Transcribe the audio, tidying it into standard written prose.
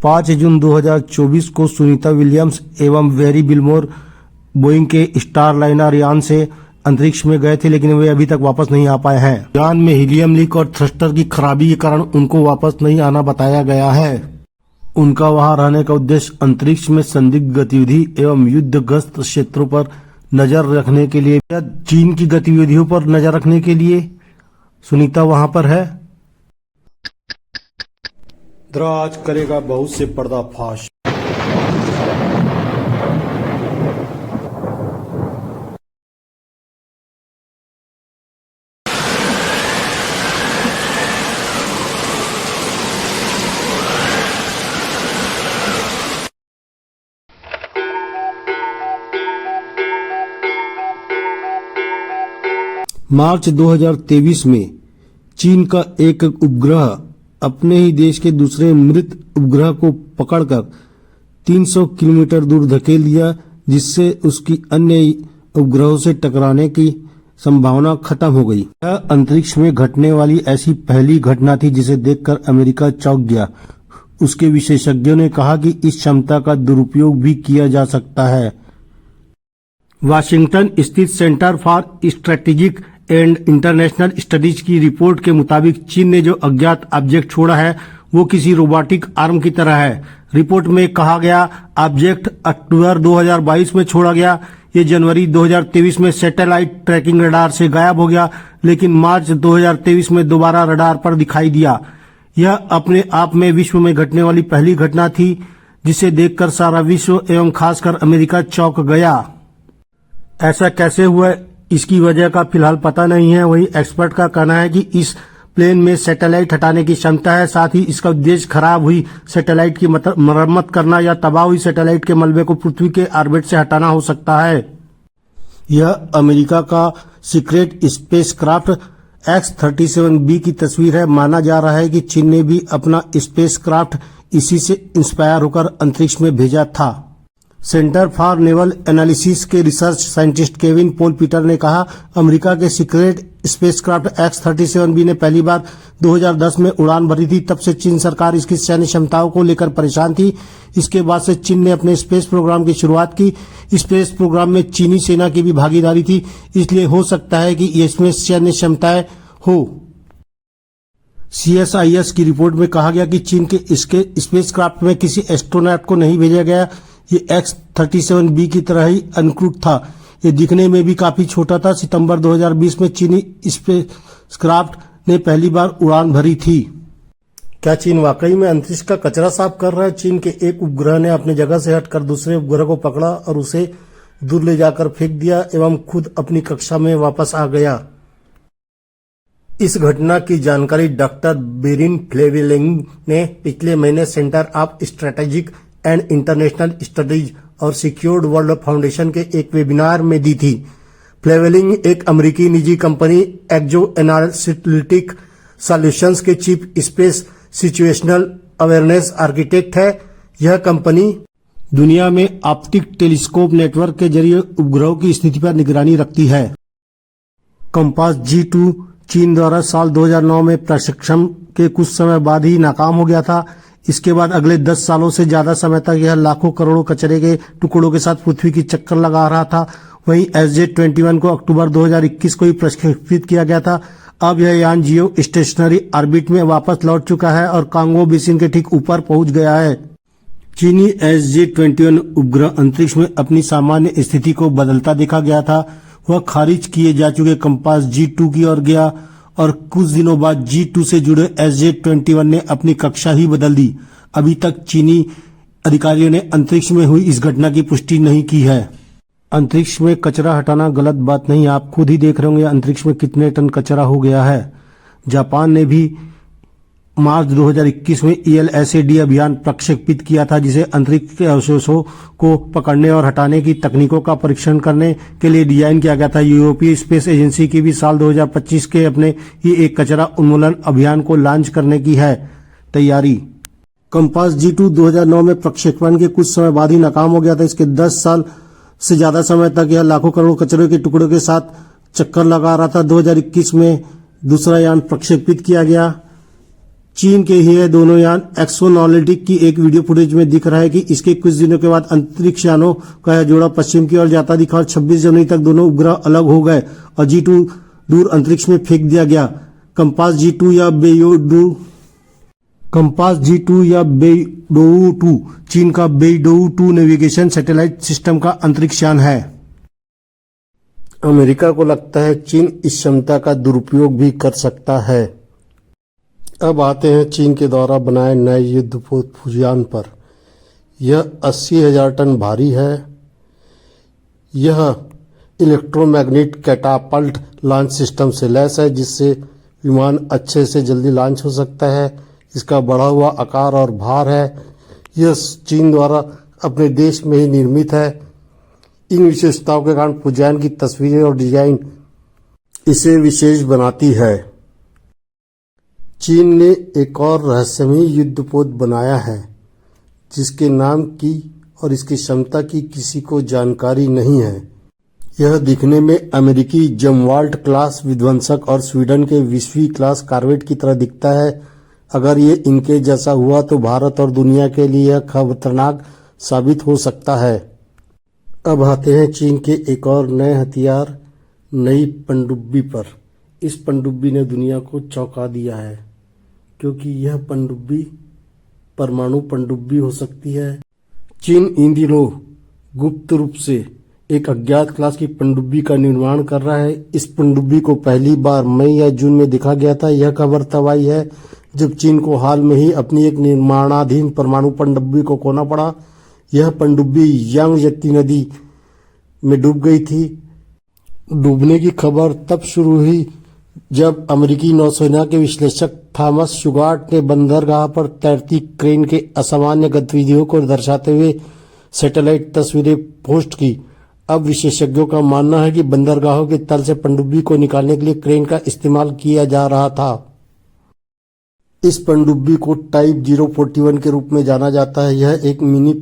5 जून 2024 को सुनीता विलियम्स एवं very बिलमोर Boeing के स्टारलाइनर यान से अंतरिक्ष में गए थे, लेकिन वे अभी तक वापस नहीं आ पाए हैं। यान में हीलियम लीक और थ्रस्टर की खराबी के कारण उनको वापस नहीं आना बताया गया है। उनका वहां रहने का उद्देश्य अंतरिक्ष में संदिग्ध गतिविधि एवं युद्धग्रस्त क्षेत्रों पर नजर रखने के लिए या चीन की गतिविधियों पर नजर रखने के लिए सुनीता वहां पर है। द्राज करेगा बहुत से पर्दाफाश। मार्च 2023 में चीन का एक उपग्रह अपने ही देश के दूसरे मृत उपग्रह को पकड़कर 300 किलोमीटर दूर धकेल दिया, जिससे उसकी अन्य उपग्रहों से टकराने की संभावना खत्म हो गई। यह अंतरिक्ष में घटने वाली ऐसी पहली घटना थी जिसे देखकर अमेरिका चौंक गया। उसके विशेषज्ञों ने कहा कि इस क्षमता का दुरुपयोग भी किया जा सकता है। वाशिंगटन स्थित centre for strategic and international studies की रिपोर्ट के मुताबिक चीन ने जो अज्ञात ऑब्जेक्ट छोड़ा है वो किसी रोबोटिक आर्म की तरह है। रिपोर्ट में कहा गया ऑब्जेक्ट अक्टूबर 2022 में छोड़ा गया। ये जनवरी 2023 में सैटेलाइट ट्रैकिंग रडार से गायब हो गया, लेकिन मार्च 2023 में दोबारा रडार पर दिखाई दिया। यह अपने आप में विश्व में घटने वाली पहली घटना थी जिसे देखकर सारा विश्व एवं खासकर अमेरिका चौंक गया। ऐसा कैसे हुआ, इसकी वजह का फिलहाल पता नहीं है। वहीं एक्सपर्ट का कहना है कि इस प्लेन में सैटेलाइट हटाने की क्षमता है, साथ ही इसका उद्देश्य खराब हुई सैटेलाइट की मरम्मत करना या तबाह हुई सैटेलाइट के मलबे को पृथ्वी के ऑर्बिट से हटाना हो सकता है। यह अमेरिका का सीक्रेट स्पेसक्राफ्ट X-37B की तस्वीर है। माना जा रहा है कि चीन ने भी अपना स्पेसक्राफ्ट इसी से इंस्पायर होकर अंतरिक्ष में भेजा था। सेंटर फॉर नेवल एनालिसिस के research scientist Kevin Paul Peter ने कहा, अमेरिका के सीक्रेट स्पेसक्राफ्ट X-37B ने पहली बार 2010 में उड़ान भरी थी। तब से चीन सरकार इसकी सैन्य क्षमताओं को लेकर परेशान थी। इसके बाद से चीन ने अपने स्पेस प्रोग्राम की शुरुआत की। स्पेस प्रोग्राम में चीनी सेना की भी भागीदारी थी, इसलिए हो सकता है कि इसमें सैन्य क्षमताएं हो। CSIS की रिपोर्ट में कहा गया कि चीन के इसके स्पेसक्राफ्ट में किसी एस्ट्रोनॉट को नहीं भेजा गया। ये X-37B की तरह ही अनक्रूट था। ये दिखने में भी काफी छोटा था। सितंबर 2020 में चीनी स्पेसक्राफ्ट ने पहली बार उड़ान भरी थी। क्या चीन वाकई में अंतरिक्ष का कचरा साफ कर रहा है? चीन के एक उपग्रह ने अपनी जगह से हटकर दूसरे उपग्रह को पकड़ा और उसे दूर ले जाकर फेंक दिया एवं खुद अपनी कक्षा में वापस आ गया। इस घटना की जानकारी डॉक्टर बेरिन फ्लेवेलिंग ने पिछले महीने centre of strategic and international studies और सिक्योर्ड वर्ल्ड फाउंडेशन के एक वेबिनार में दी थी। फ्लेवेलिंग एक अमेरिकी निजी कंपनी एक्जो एनालिटिक सॉल्यूशंस के chief space situational awareness architect है। यह कंपनी दुनिया में ऑप्टिक टेलीस्कोप नेटवर्क के जरिए उपग्रहों की स्थिति पर निगरानी रखती है। कंपास G2 चीन द्वारा साल 2009 में प्रशिक्षण के कुछ समय बाद ही नाकाम हो गया था। इसके बाद अगले 10 सालों से ज्यादा समय तक यह लाखों करोड़ों कचरे के टुकड़ों के साथ पृथ्वी की चक्कर लगा रहा था। वहीं SJ-21 को अक्टूबर 2021 को ही प्रक्षेपित किया गया था। अब यह यान जियो स्टेशनरी ऑर्बिट में वापस लौट चुका है और कांगो बेसिन के ठीक ऊपर पहुंच गया है। चीनी SJ-21 उपग्रह अंतरिक्ष में अपनी सामान्य स्थिति को बदलता देखा गया था। वह खारिज किए जा चुके कंपास G2 की ओर गया और कुछ दिनों बाद G2 से जुड़े SJ-21 ने अपनी कक्षा ही बदल दी। अभी तक चीनी अधिकारियों ने अंतरिक्ष में हुई इस घटना की पुष्टि नहीं की है। अंतरिक्ष में कचरा हटाना गलत बात नहीं, आप खुद ही देख रहे होंगे अंतरिक्ष में कितने टन कचरा हो गया है। जापान ने भी मार्च 2021 में ELSAD अभियान प्रक्षेपित किया था, जिसे अंतरिक्ष के अवशेषों को पकड़ने और हटाने की तकनीकों का परीक्षण करने के लिए डिजाइन किया गया था। यूरोपीय स्पेस एजेंसी की भी साल 2025 के अपने ही एक कचरा उन्मूलन अभियान को लॉन्च करने की है तैयारी। कंपास G2 2009 में प्रक्षेपण के कुछ समय बाद ही नाकाम हो गया था। इसके 10 साल से ज्यादा समय तक यह लाखों करोड़ कचरे के टुकड़ों के साथ चक्कर लगा रहा था। 2021 में दूसरा यान प्रक्षेपित किया गया। चीन के ही है दोनों यान। एक्सोनॉलिटिक की एक वीडियो फुटेज में दिख रहा है कि इसके कुछ दिनों के बाद अंतरिक्ष यानों का यह जोड़ा पश्चिम की ओर जाता दिखा और 26 जनवरी तक दोनों उपग्रह अलग हो गए और G2 दूर अंतरिक्ष में फेंक दिया गया। कंपास G2 या बेइडोउ 2 चीन का बेइडोउ 2 नेविगेशन सैटेलाइट सिस्टम का अंतरिक्ष यान है। अमेरिका को लगता है चीन इस क्षमता का दुरुपयोग भी कर सकता है। अब आते हैं चीन के द्वारा बनाए नए युद्धपोत यान पर। यह 80,000 टन भारी है। यह इलेक्ट्रोमैग्नेटिक कैटापल्ट लॉन्च सिस्टम से लैस है, जिससे विमान अच्छे से जल्दी लॉन्च हो सकता है। इसका बढ़ा हुआ आकार और भार है। यह चीन द्वारा अपने देश में ही निर्मित है। इन विशेषताओं के कारण फुजियान की तस्वीरें और डिजाइन इसे विशेष बनाती है। चीन ने एक और रहस्यमयी युद्धपोत बनाया है, जिसके नाम की और इसकी क्षमता की किसी को जानकारी नहीं है। यह दिखने में अमेरिकी जमवाल्ट क्लास विध्वंसक और स्वीडन के विस्वी क्लास कॉर्वेट की तरह दिखता है। अगर ये इनके जैसा हुआ तो भारत और दुनिया के लिए यह खतरनाक साबित हो सकता है। अब आते हैं चीन के एक और नए हथियार, नई पनडुब्बी पर। इस पनडुब्बी ने दुनिया को चौंका दिया है, क्योंकि यह पनडुब्बी परमाणु पनडुब्बी हो सकती है। चीन इन दिनों गुप्त रूप से एक अज्ञात क्लास की पनडुब्बी का निर्माण कर रहा है। इस पनडुब्बी को पहली बार मई या जून में देखा गया था। यह खबर तब आई है जब चीन को हाल में ही अपनी एक निर्माणाधीन परमाणु पनडुब्बी को खोना पड़ा। यह पनडुब्बी यांगत्से नदी में डूब गई थी। डूबने की खबर तब शुरू हुई जब अमेरिकी नौसेना के विश्लेषक थॉमस शुगार्ट ने बंदरगाह पर तैरती क्रेन के असामान्य गतिविधियों को दर्शाते हुए सैटेलाइट तस्वीरें पोस्ट की। अब विशेषज्ञों का मानना है कि बंदरगाहों के तल से पनडुब्बी को निकालने के लिए क्रेन का इस्तेमाल किया जा रहा था। इस पनडुब्बी को टाइप 041 के रूप में जाना जाता है। यह एक मिनी